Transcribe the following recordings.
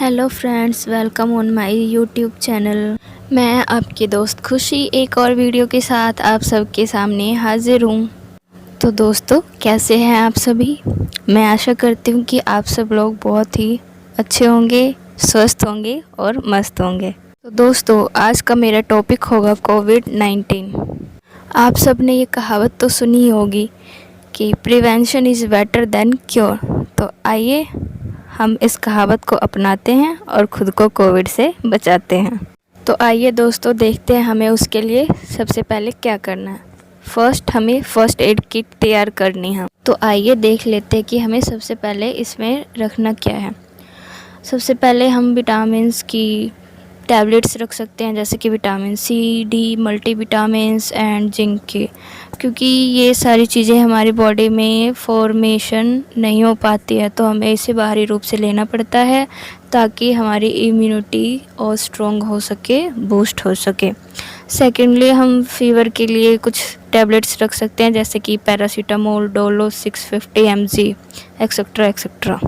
Hello friends, welcome on my YouTube channel. मैं आपकी दोस्त खुशी एक और वीडियो के साथ आप सबके सामने हाजिर हूँ। तो दोस्तों, कैसे हैं आप सभी? मैं आशा करती हूँ कि आप सब लोग बहुत ही अच्छे होंगे, स्वस्थ होंगे और मस्त होंगे। तो दोस्तों, आज का मेरा टॉपिक होगा कोविड-19। आप सब ने ये कहावत तो सुनी ही होगी कि prevention is better than cure. तो आइए हम इस कहावत को अपनाते हैं और ख़ुद को कोविड से बचाते हैं। तो आइए दोस्तों, देखते हैं हमें उसके लिए सबसे पहले क्या करना है। हमें फ़र्स्ट एड किट तैयार करनी है। तो आइए देख लेते हैं कि हमें सबसे पहले इसमें रखना क्या है। सबसे पहले हम विटामिन्स की टैबलेट्स रख सकते हैं, जैसे कि vitamin C, D, multivitamins and zinc के, क्योंकि ये सारी चीज़ें हमारी बॉडी में फॉर्मेशन नहीं हो पाती है, तो हमें इसे बाहरी रूप से लेना पड़ता है ताकि हमारी इम्यूनिटी और स्ट्रॉन्ग हो सके, बूस्ट हो सके। सेकेंडली, हम फीवर के लिए कुछ टैबलेट्स रख सकते हैं, जैसे कि paracetamol, Dolo 650 mg etcetera etcetera.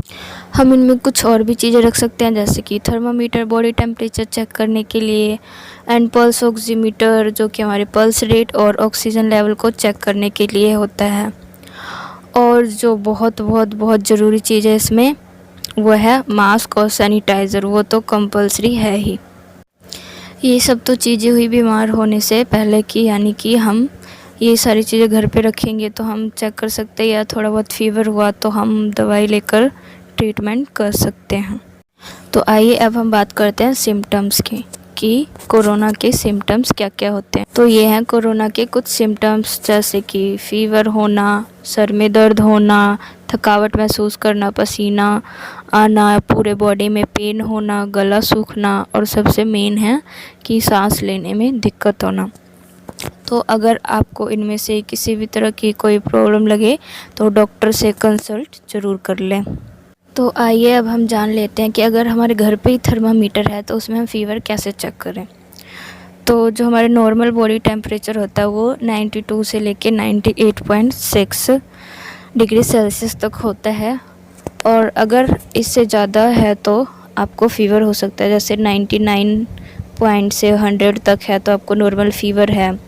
हम इनमें कुछ और भी चीज़ें रख सकते हैं, जैसे कि थर्मामीटर बॉडी टेम्परेचर चेक करने के लिए, एंड पल्स ऑक्सीमीटर जो कि हमारे पल्स रेट और ऑक्सीजन लेवल को चेक करने के लिए होता है। और जो बहुत बहुत बहुत ज़रूरी चीज़ है इसमें, वो है मास्क और सैनिटाइज़र। वो तो कंपलसरी है ही। ये सब तो चीज़ें हुई बीमार होने से पहले की, यानी कि हम ये सारी चीज़ें घर पे रखेंगे तो हम चेक कर सकते हैं, या थोड़ा बहुत फीवर हुआ तो हम दवाई लेकर ट्रीटमेंट कर सकते हैं। तो आइए अब हम बात करते हैं सिम्टम्स की, कि कोरोना के सिम्टम्स क्या क्या होते हैं। तो ये हैं कोरोना के कुछ सिम्टम्स, जैसे कि फ़ीवर होना, सर में दर्द होना, थकावट महसूस करना, पसीना आना, पूरे बॉडी में पेन होना, गला सूखना, और सबसे मेन है कि सांस लेने में दिक्कत होना। तो अगर आपको इनमें से किसी भी तरह की कोई प्रॉब्लम लगे तो डॉक्टर से कंसल्ट ज़रूर कर लें। तो आइए अब हम जान लेते हैं कि अगर हमारे घर पे ही थर्मामीटर है तो उसमें हम फ़ीवर कैसे चेक करें। तो जो हमारे नॉर्मल बॉडी टेम्परेचर होता है वो 92 से लेके 98.6 डिग्री सेल्सियस तक होता है, और अगर इससे ज़्यादा है तो आपको फ़ीवर हो सकता है। जैसे 99 पॉइंट से 100 तक है तो आपको नॉर्मल फ़ीवर है,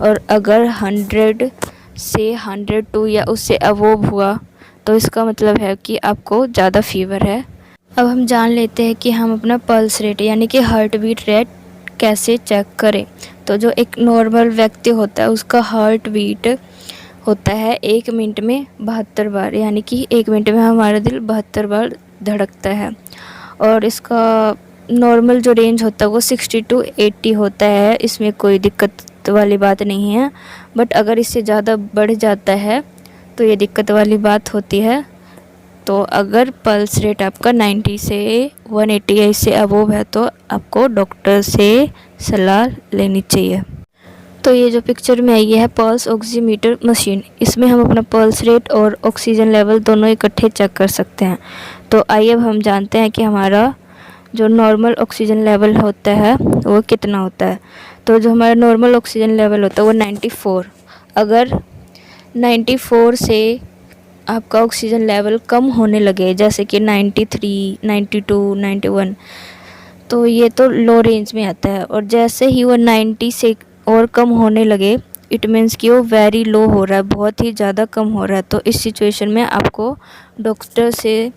और अगर 100 से 102 या उससे अबोव हुआ तो इसका मतलब है कि आपको ज़्यादा फ़ीवर है। अब हम जान लेते हैं कि हम अपना पल्स रेट यानी कि हार्ट बीट रेट कैसे चेक करें। तो जो एक नॉर्मल व्यक्ति होता है उसका हार्ट बीट होता है 1 मिनट में 72 बार, यानी कि 1 मिनट में हमारा दिल 72 बार धड़कता है। और इसका नॉर्मल जो रेंज होता है वो 60 to 80 होता है, इसमें कोई दिक्कत वाली बात नहीं है। बट अगर इससे ज़्यादा बढ़ जाता है तो ये दिक्कत वाली बात होती है। तो अगर पल्स रेट आपका 90 से 180 या इससे अबोव है तो आपको डॉक्टर से सलाह लेनी चाहिए। तो ये जो पिक्चर में आई है पल्स ऑक्सीमीटर मशीन, इसमें हम अपना पल्स रेट और ऑक्सीजन लेवल दोनों इकट्ठे चेक कर सकते हैं। तो आइए अब हम जानते हैं कि हमारा जो नॉर्मल ऑक्सीजन लेवल होता है वो कितना होता है। तो जो हमारा नॉर्मल ऑक्सीजन लेवल होता है वो 94। अगर 94 से आपका ऑक्सीजन लेवल कम होने लगे, जैसे कि 93, 92, 91, तो ये तो लो रेंज में आता है। और जैसे ही वो 90 से और कम होने लगे, इट मीन्स कि वो वेरी लो हो रहा है, बहुत ही ज़्यादा कम हो रहा है। तो इस सिचुएशन में आपको डॉक्टर से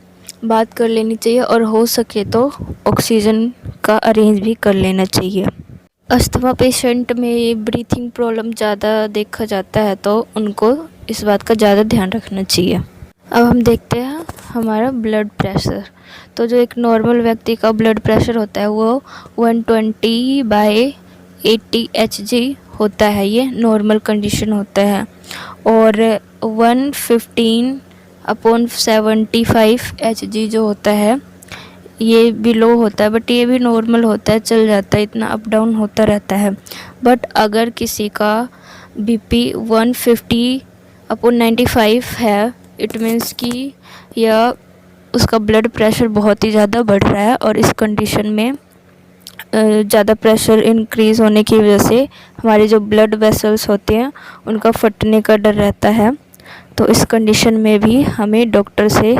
बात कर लेनी चाहिए, और हो सके तो ऑक्सीजन का अरेंज भी कर लेना चाहिए। अस्थमा पेशेंट में ब्रीथिंग प्रॉब्लम ज़्यादा देखा जाता है, तो उनको इस बात का ज़्यादा ध्यान रखना चाहिए। अब हम देखते हैं हमारा ब्लड प्रेशर। तो जो एक नॉर्मल व्यक्ति का ब्लड प्रेशर होता है वो 120/80 Hg होता है, ये नॉर्मल कंडीशन होता है। और 115/75 Hg जो होता है ये भी लो होता है, बट ये भी नॉर्मल होता है, चल जाता है, इतना अप डाउन होता रहता है। बट अगर किसी का बीपी 150/95 है, इट मीन्स कि या उसका ब्लड प्रेशर बहुत ही ज़्यादा बढ़ रहा है, और इस कंडीशन में ज़्यादा प्रेशर इंक्रीज़ होने की वजह से हमारे जो ब्लड वेसल्स होते हैं उनका फटने का डर रहता है। तो इस कंडीशन में भी हमें डॉक्टर से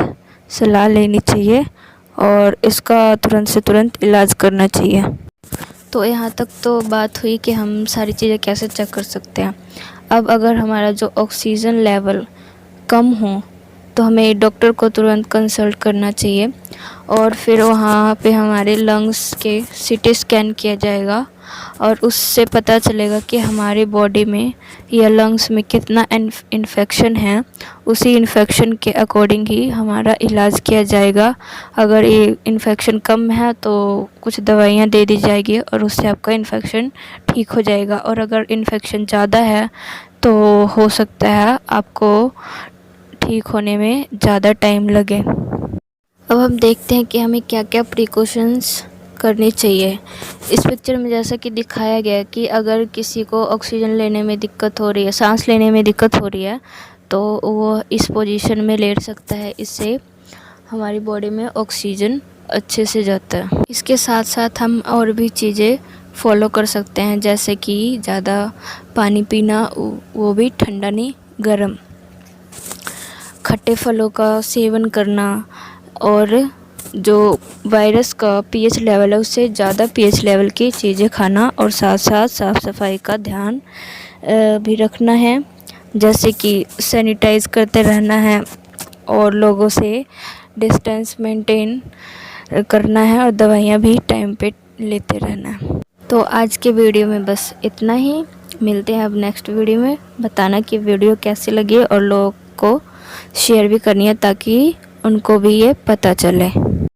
सलाह लेनी चाहिए और इसका तुरंत से तुरंत इलाज करना चाहिए। तो यहाँ तक तो बात हुई कि हम सारी चीज़ें कैसे चेक कर सकते हैं। अब अगर हमारा जो ऑक्सीजन लेवल कम हो तो हमें डॉक्टर को तुरंत कंसल्ट करना चाहिए और फिर वहाँ पे हमारे लंग्स के सीटी स्कैन किया जाएगा और उससे पता चलेगा कि हमारी बॉडी में या लंग्स में कितना इन्फेक्शन है। उसी इन्फेक्शन के अकॉर्डिंग ही हमारा इलाज किया जाएगा। अगर ये इन्फेक्शन कम है तो कुछ दवाइयाँ दे दी जाएगी और उससे आपका इन्फेक्शन ठीक हो जाएगा, और अगर इन्फेक्शन ज़्यादा है तो हो सकता है आपको ठीक होने में ज़्यादा टाइम लगे। अब हम देखते हैं कि हमें क्या क्या प्रिकॉशंस करनी चाहिए। इस पिक्चर में जैसा कि दिखाया गया है कि अगर किसी को ऑक्सीजन लेने में दिक्कत हो रही है, सांस लेने में दिक्कत हो रही है, तो वो इस पोजीशन में लेट सकता है। इससे हमारी बॉडी में ऑक्सीजन अच्छे से जाता है। इसके साथ साथ हम और भी चीज़ें फॉलो कर सकते हैं, जैसे कि ज़्यादा पानी पीना, वो भी ठंडा नहीं, गर्म। खट्टे फलों का सेवन करना, और जो वायरस का पीएच लेवल है उससे ज़्यादा पीएच लेवल की चीज़ें खाना, और साथ साथ साफ़ सफाई का ध्यान भी रखना है, जैसे कि सैनिटाइज़ करते रहना है और लोगों से डिस्टेंस मेंटेन करना है, और दवाइयाँ भी टाइम पे लेते रहना है। तो आज के वीडियो में बस इतना ही। मिलते हैं अब नेक्स्ट वीडियो में। बताना कि वीडियो कैसी लगी और लोगों को शेयर भी करनी है ताकि उनको भी ये पता चले।